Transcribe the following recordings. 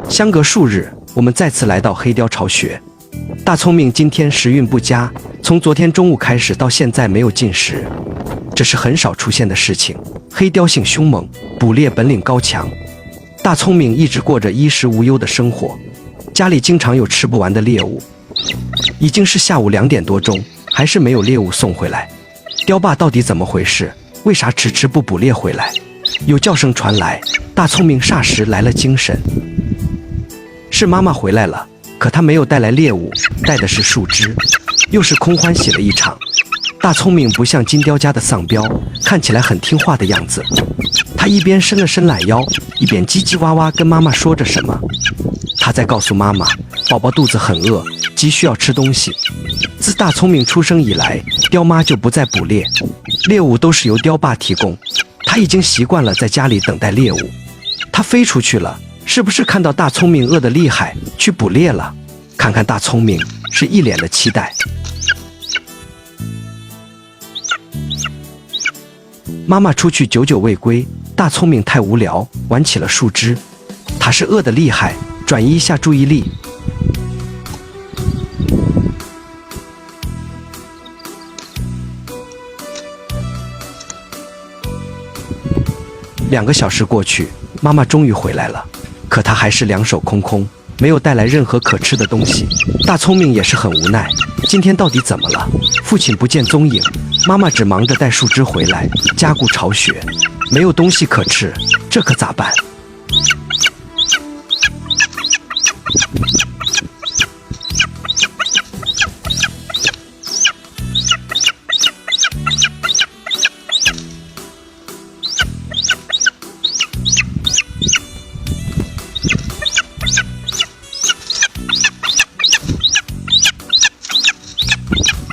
相隔数日，我们再次来到黑雕巢穴。大聪明今天时运不佳，从昨天中午开始到现在没有进食，这是很少出现的事情。黑雕性凶猛，捕猎本领高强。大聪明一直过着衣食无忧的生活，家里经常有吃不完的猎物。已经是下午2点多钟，还是没有猎物送回来。雕爸到底怎么回事？为啥迟迟不捕猎回来？有叫声传来，大聪明霎时来了精神。是妈妈回来了，可她没有带来猎物，带的是树枝，又是空欢喜了一场。大聪明不像金雕家的丧彪，看起来很听话的样子。他一边伸了伸懒腰，一边叽叽哇哇跟妈妈说着什么。他在告诉妈妈，宝宝肚子很饿，急需要吃东西。自大聪明出生以来，雕妈就不再捕猎，猎物都是由雕爸提供。他已经习惯了在家里等待猎物。他飞出去了，是不是看到大聪明饿得厉害，去捕猎了？看看大聪明，是一脸的期待。妈妈出去久久未归，大聪明太无聊，玩起了树枝。他是饿得厉害，转移一下注意力。2个小时过去，妈妈终于回来了，可她还是两手空空，没有带来任何可吃的东西。大聪明也是很无奈，今天到底怎么了？父亲不见踪影，妈妈只忙着带树枝回来，加固巢穴，没有东西可吃，这可咋办？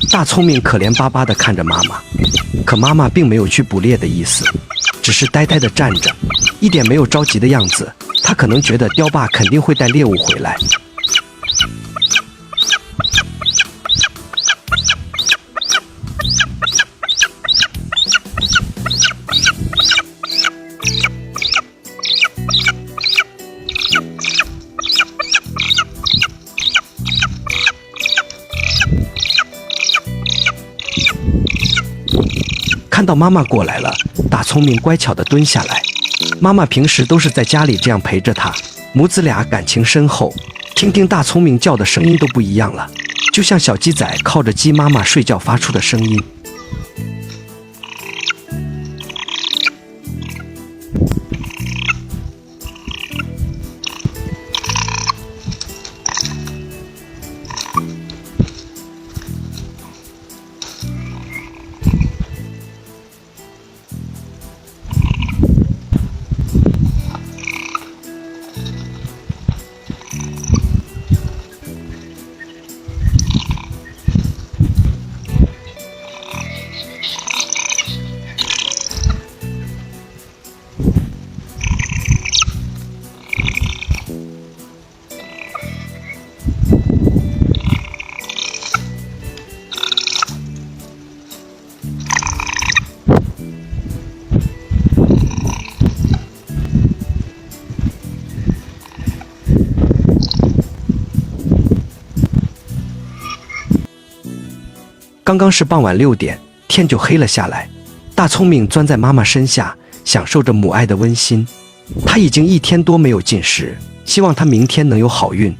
大聪明可怜巴巴地看着妈妈，可妈妈并没有去捕猎的意思，只是呆呆地站着，一点没有着急的样子。她可能觉得雕爸肯定会带猎物回来。看到妈妈过来了，大聪明乖巧地蹲下来。妈妈平时都是在家里这样陪着他，母子俩感情深厚。听听大聪明叫的声音都不一样了，就像小鸡仔靠着鸡妈妈睡觉发出的声音。刚刚是傍晚6点，天就黑了下来。大聪明钻在妈妈身下，享受着母爱的温馨。他已经1天多没有进食，希望他明天能有好运。